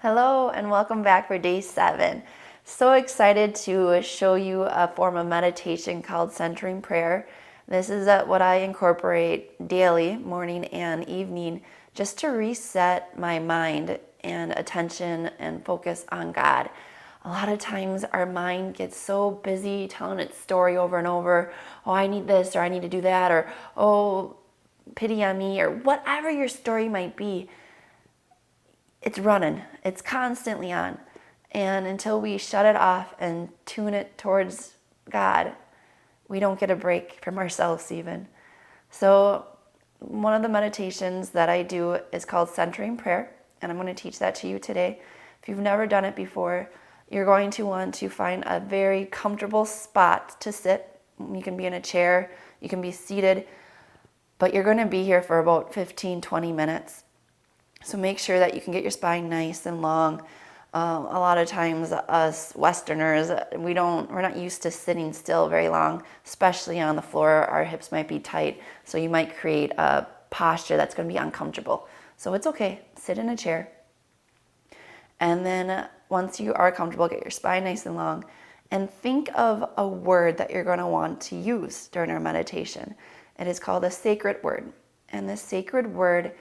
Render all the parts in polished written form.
Hello and welcome back for day 7. So excited to show you a form of meditation called centering prayer. This is what I incorporate daily, morning and evening, just to reset my mind and attention and focus on God. A lot of times our mind gets so busy telling its story over and over. Oh, I need this, or I need to do that, or oh, pity on me, or whatever your story might be. It's running. It's constantly on. And until we shut it off and tune it towards God, we don't get a break from ourselves even. So one of the meditations that I do is called centering prayer, and I'm going to teach that to you today. If you've never done it before, you're going to want to find a very comfortable spot to sit. You can be in a chair, you can be seated, but you're going to be here for about 15-20 minutes. So make sure that you can get your spine nice and long. A lot of times us Westerners, we're not used to sitting still very long, especially on the floor. Our hips might be tight, so you might create a posture that's going to be uncomfortable. So it's okay, sit in a chair. And then once you are comfortable, get your spine nice and long, and think of a word that you're going to want to use during our meditation. It is called a sacred word. And this sacred word,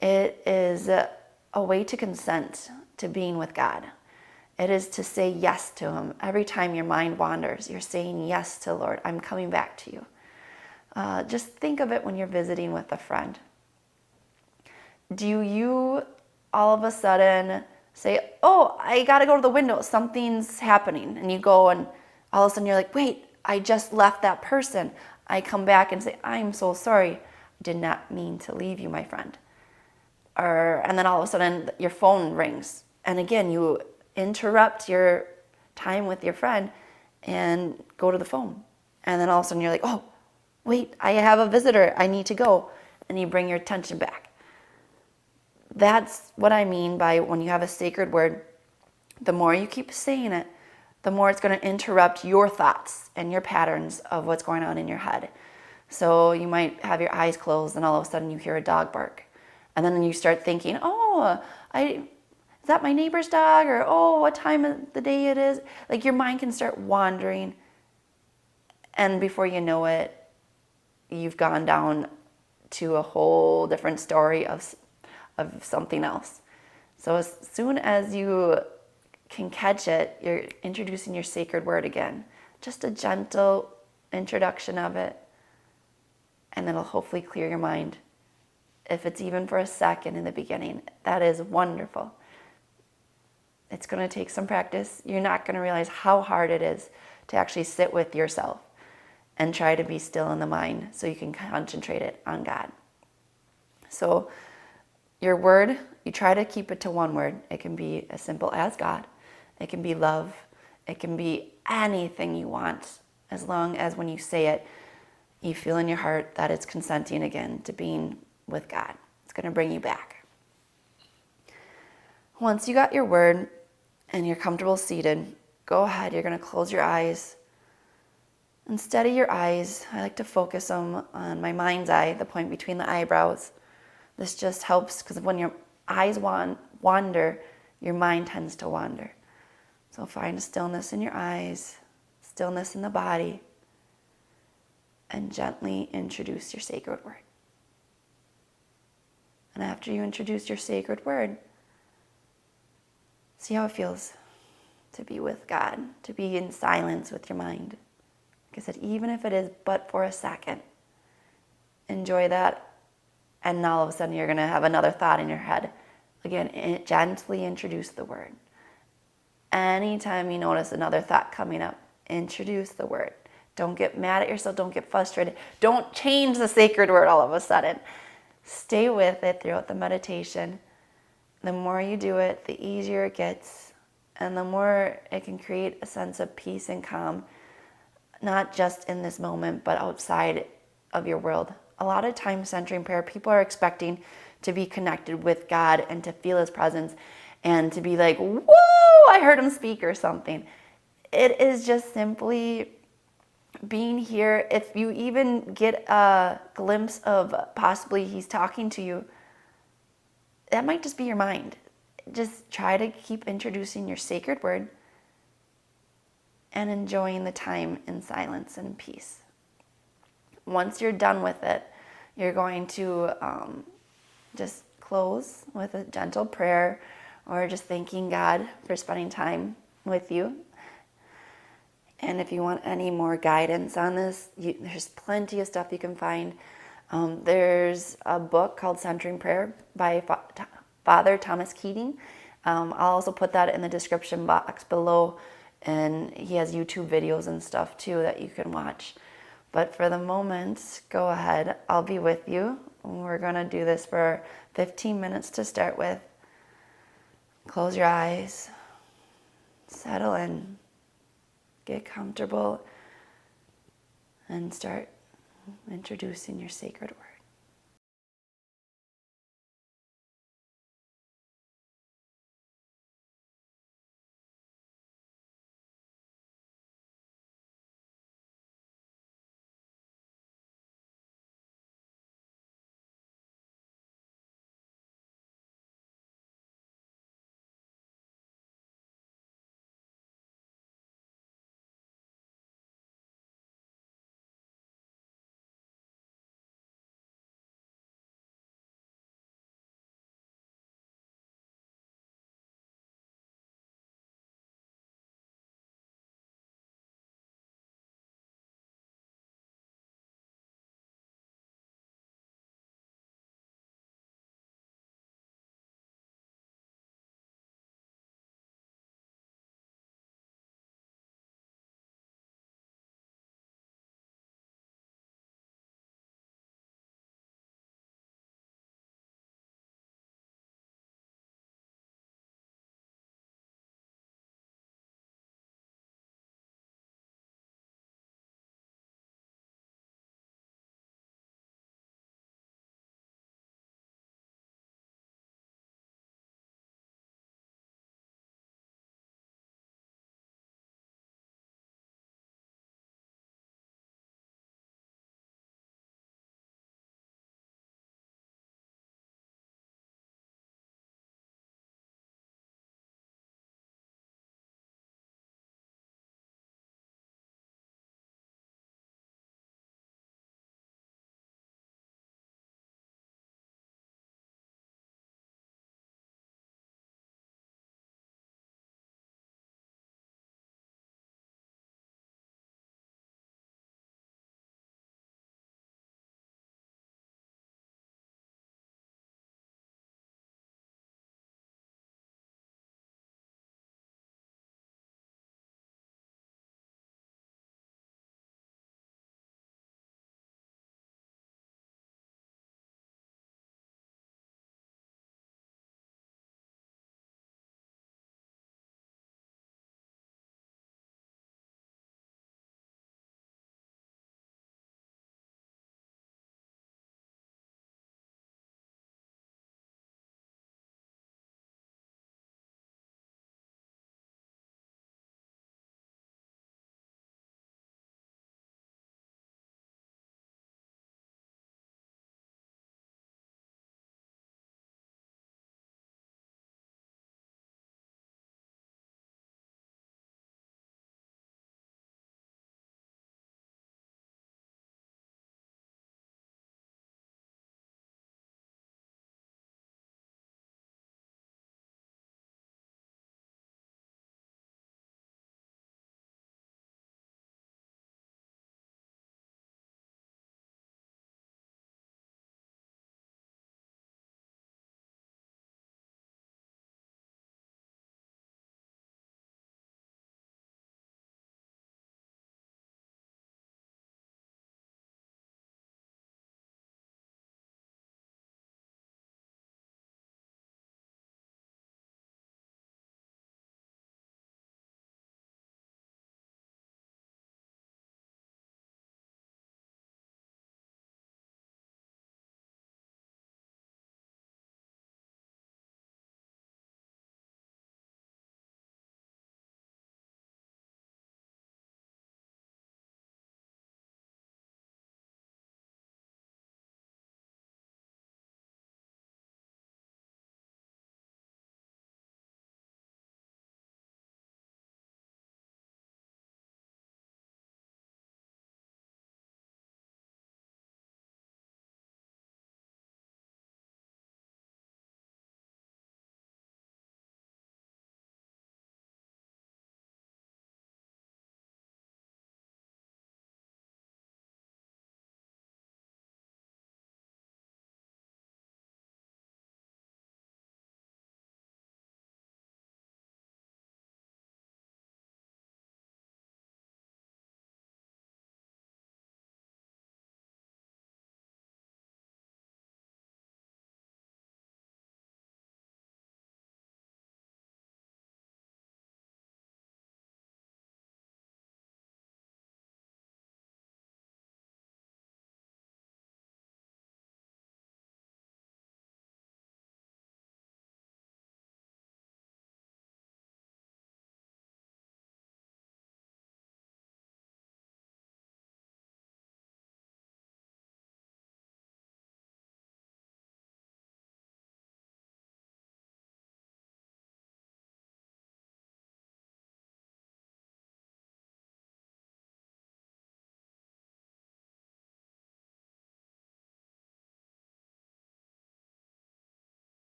it is a way to consent to being with God. It is to say yes to Him. Every time your mind wanders, you're saying yes to the Lord. I'm coming back to you. Just think of it when you're visiting with a friend. Do you all of a sudden say, oh, I got to go to the window, something's happening, and you go and all of a sudden you're like, wait, I just left that person. I come back and say, I'm so sorry. I did not mean to leave you, my friend. And then all of a sudden your phone rings, and again you interrupt your time with your friend and go to the phone, and then all of a sudden you're like, oh wait, I have a visitor, I need to go, and you bring your attention back. That's what I mean by when you have a sacred word. The more you keep saying it, the more it's going to interrupt your thoughts and your patterns of what's going on in your head. So you might have your eyes closed and all of a sudden you hear a dog bark. And then you start thinking, is that my neighbor's dog? Or, oh, what time of the day it is? Like your mind can start wandering. And before you know it, you've gone down to a whole different story of something else. So as soon as you can catch it, you're introducing your sacred word again. Just a gentle introduction of it. And then it'll hopefully clear your mind. If it's even for a second in the beginning, that is wonderful. It's going to take some practice. You're not going to realize how hard it is to actually sit with yourself and try to be still in the mind so you can concentrate it on God. So your word, you try to keep it to one word. It can be as simple as God. It can be love. It can be anything you want, as long as when you say it, you feel in your heart that it's consenting again to being with God. It's going to bring you back. Once you got your word and you're comfortable seated, go ahead. You're going to close your eyes and steady your eyes. I like to focus them on my mind's eye, the point between the eyebrows. This just helps because when your eyes wander, your mind tends to wander. So find a stillness in your eyes, stillness in the body, and gently introduce your sacred word. And after you introduce your sacred word, see how it feels to be with God, to be in silence with your mind. Like I said, even if it is but for a second, enjoy that. And now all of a sudden you're going to have another thought in your head. Again, gently introduce the word. Anytime you notice another thought coming up, introduce the word. Don't get mad at yourself. Don't get frustrated. Don't change the sacred word all of a sudden. Stay with it throughout the meditation. The more you do it, the easier it gets, and the more it can create a sense of peace and calm, not just in this moment, but outside of your world. A lot of times centering prayer, people are expecting to be connected with God and to feel His presence and to be like, whoa, I heard Him speak or something. It is just simply being here. If you even get a glimpse of possibly He's talking to you, that might just be your mind. just try to keep introducing your sacred word and enjoying the time in silence and peace. Once you're done with it, you're going to just close with a gentle prayer or just thanking God for spending time with you. And if you want any more guidance on this, there's plenty of stuff you can find. There's a book called Centering Prayer by Father Thomas Keating. I'll also put that in the description box below. And he has YouTube videos and stuff too that you can watch. But for the moment, go ahead. I'll be with you. We're going to do this for 15 minutes to start with. Close your eyes. Settle in. Get comfortable. And start introducing your sacred word.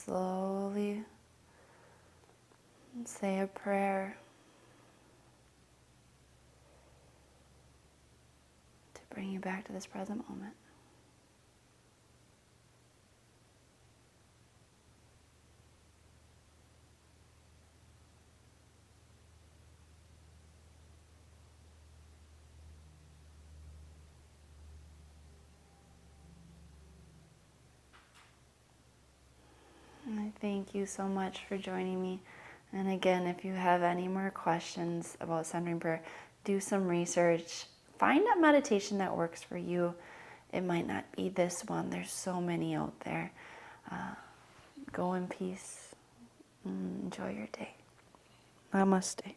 slowly say a prayer to bring you back to this present moment. And I thank you so much for joining me. And again, if you have any more questions about centering prayer, do some research. Find a meditation that works for you. It might not be this one. There's so many out there. Go in peace. Enjoy your day. Namaste.